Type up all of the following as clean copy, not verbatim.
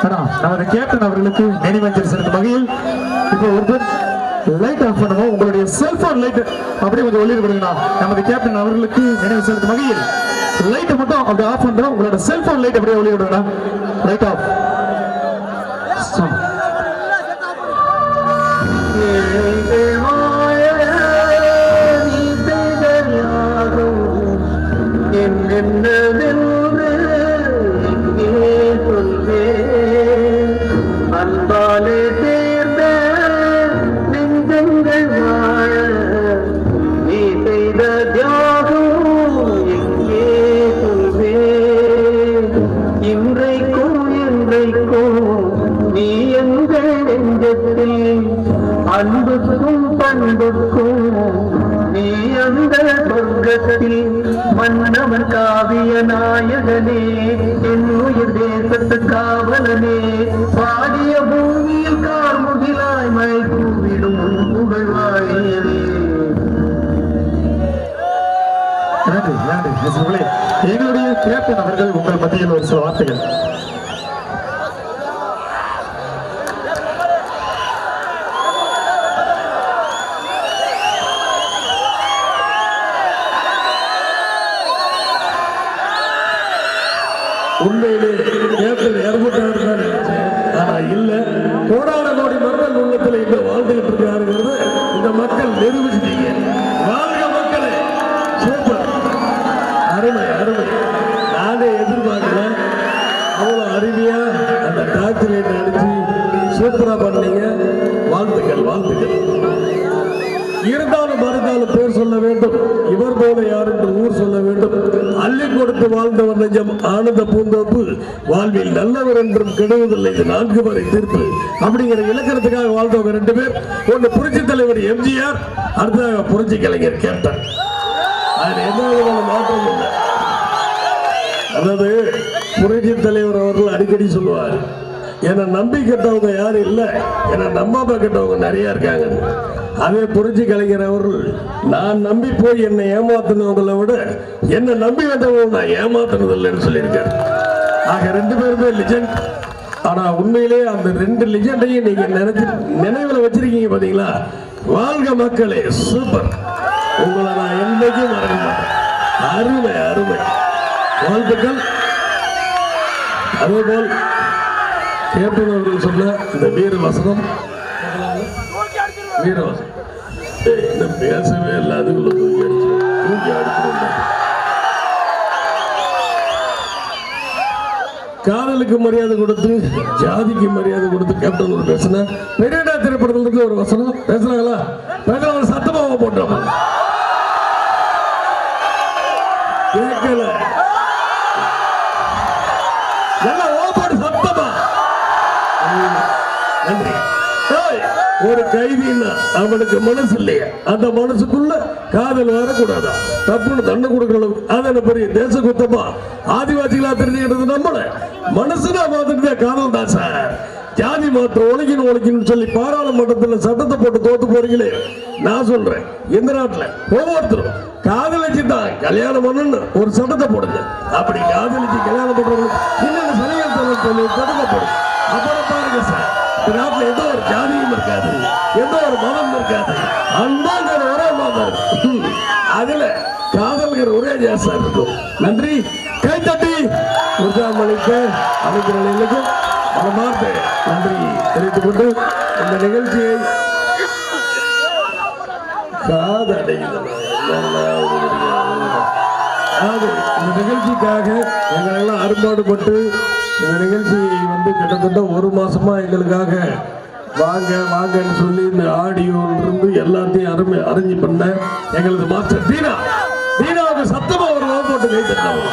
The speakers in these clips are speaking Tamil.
நமது கேப்டன் அவர்களுக்கு நினைவஞ்சல் செலுத்தும் வகையில் இப்போ ஒருத்தர் லைட் ஆஃப் பண்ணுவோம். உங்களுடைய செல்போன் லைட் அப்படியே கொஞ்சம் ஒளிர் விடுங்கண்ணா. நமது கேப்டன் அவர்களுக்கு நினைவு செலுத்தும் வகையில் லைட் மட்டும் அப்படியே ஆஃப் பண்றோம். உங்களோட செல்போன் லைட் அப்படியே ஒளி விடுங்கண்ணா. Light off. அன்பாலே தேர்ந்த நெஞ்சங்கள் வாழ நீ செய்த தியாகம் எங்கே சொல்வே. இன்றைக்கும் என்றைக்கும் நீ எங்கள் நெஞ்சத்தில் அன்புக்கும் பண்புக்கும் நீ அந்த சொர்க்கத்தில் மன்னவன் காவிய நாயகனே என் உயிர் தேசத்து காவலனே பாடிய பூமியில் கார்முகிலாய் மழை கூவிடும் புகழ் வாழியவே. எங்களுடைய கேப்டன் அவர்கள் உங்கள் மத்தியில் ஒரு சில வார்த்தைகள். உண்மையிலே கேப்டன் ஏற்பட்டார் நினைச்சேன். ஆனா இல்ல, கோடான கோடி மக்கள் உள்ளத்துல இந்த வாழ்ந்துகிட்டு இருக்காருங்கிறது இந்த மக்கள் நிரூபிச்சிட்டீங்க. வாழ்க மக்களே. சூப்பர், அருமை அருமை. நானே எதிர்பார்க்கல, அவ்வளவு அருமையா அந்த டாக்டரேட் அடிச்சு சூப்பரா பண்ணீங்க. வாழ்த்துக்கள் வாழ்த்துக்கள். இருந்தாலும் மறுத்தாலும் பேர் சொல்ல வேண்டும். இவர் போல யார் என்று ஊர் சொல்ல வேண்டும். அள்ளி கொடுத்து வாழ்ந்தவர் நெஞ்சம் ஆனந்த பூந்தோப்பு, வாழ்வில் நல்லவர் என்றும் கெடுவதில்லை, இது 4 வரை தீர்ப்பு அப்படிங்கிற இலக்கணத்துக்காக வாழ்ந்தவங்க 2 பேர். ஒன்று புரட்சி தலைவர் எம்ஜிஆர், அடுத்த புரட்சி கலைஞர் கேப்டன். அது எந்த விதமான மாற்றம் இல்லை. அதாவது புரட்சி தலைவர் அவர்கள் அடிக்கடி சொல்லுவார், என்னை நம்பி கெட்டவங்க யாரும் இல்லை, என்னை நம்பாம கெட்டவங்க நிறைய இருக்காங்க. அதே புரட்சி கலைஞர் அவர்கள், நான் நம்பி போய் என்னை ஏமாத்தினவங்களை விட என்னை நம்பி கெட்டவங்க நான் ஏமாத்தினது இல்லைன்னு சொல்லியிருக்காரு. ஆக 2 பேருமே லிஜெண்ட். ஆனா உண்மையிலே அந்த 2 லிஜெண்டையும் நீங்க நினைவில் வச்சிருக்கீங்க பாத்தீங்களா. வாழ்க மக்களே. சூப்பர். உங்களை நான் என்னைக்கும் மறக்க மாட்டேன். அருமை அருமை. வாழ்த்துக்கள். அதேபோல் கேப்டன் அவர்கள் சொன்ன இந்த வீரவசனம், வீரவசனம் இன்னும் பேசவே இல்லை. அதுக்குள்ள தூக்கி அடிச்சு காதலுக்கு மரியாதை கொடுத்து ஜாதிக்கு மரியாதை கொடுத்து கேப்டன் ஒரு பேசின பெரியடா திரைப்படத்துல இருந்து ஒரு வசனம் பேசுறாங்களா? பேசுறாங்க. சத்தமாக போட்டோம் கேட்கல. நல்லா ஓப்பாடு சத்தமா. நன்றி. ஒரு கைதின்னா அவனுக்கு மனசு இல்லையா, அந்த மனசுக்குள்ள காதல் வரக்கூடாதா, தப்புன்னு தண்டனை கொடுக்கிற அளவுக்கு அது பெரிய தேச குத்தமா ஆதிவாசிகளா தெரிஞ்சுக்கிட்டது நம்மள மனசுனா பார்த்துட்டு காதல் தான் சார். ஜாதி மாற்றம் ஒழிக்கணும் சொல்லி பாராளுமன்றத்தில் சட்டத்தை போட்டு தோத்து போறீங்களே. நான் சொல்றேன், இந்த நாட்டில் ஒவ்வொருத்தரும் காதலிச்சு தான் கல்யாணம் பண்ணு ஒரு சட்டத்தை போடுங்க. அப்படி காதலிச்சு கல்யாணம் பண்றவங்களுக்கு இன்னொரு சலுகை சொல்லி சட்டத்தை போடுங்க. அப்புறம் பாருங்க சார், இந்த நாட்டில் எந்த ஒரு ஜாதியும் இருக்காது, எந்த ஒரு மதம் இருக்காது, அன்பாங்கிற ஒரே மதம் அதுல காதல்கிற ஒரே ஜாசா இருக்கும். நன்றி. கைத்தட்டி உற்சாகம் அளிக்க அமைச்சர்களுக்கும் மனமார்ந்த நன்றி தெரிவித்துக் கொண்டு இந்த நிகழ்ச்சியை இந்த நிகழ்ச்சிக்காக எங்கள் எல்லாம் அரும்பாடுபட்டு இந்த நிகழ்ச்சியை வந்து கிட்டத்தட்ட 1 மாசமா எங்களுக்காக வாங்க வாங்கன்னு சொல்லி இந்த ஆடியோன்றது எல்லாத்தையும் அரேஞ்ச் பண்ண எங்களது மாஸ்டர் தீனாவுக்கு சத்தமா ஒரு போட்டு கைத்தட்டாங்க.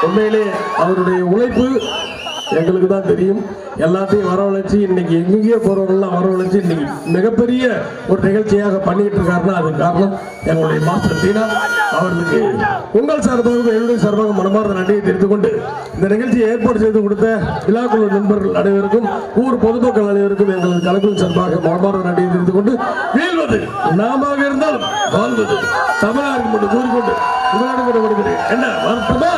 உண்மையிலே அவருடைய உழைப்பு எங்களுக்கு தான் தெரியும். எல்லாத்தையும் வரவழைச்சு இன்னைக்கு எங்கேயோ போறவங்கலாம் வரவழைச்சு இன்னைக்கு மிகப்பெரிய ஒரு நிகழ்ச்சியாக பண்ணிட்டு இருக்காருன்னா அது காரணம் எங்களுடைய மாஸ்டர் தீனா அவர்களுக்கு உங்கள் சார்பாக என்னுடைய சார்பாக மனமார்ந்த நன்றியை தெரிந்து கொண்டு இந்த நிகழ்ச்சியை ஏற்பாடு செய்து கொடுத்த விழாக்குழு நண்பர்கள் அனைவருக்கும் ஊர் பொதுமக்கள் அனைவருக்கும் எங்களது கலக்குழு சார்பாக மனமார்ந்த நன்றியை தெரிந்து கொண்டு வீழ்வது நாம இருந்தாலும் வாழ்வது தமிழாருக்கு மட்டும் கூறிக்கொண்டு என்ன வருத்தமா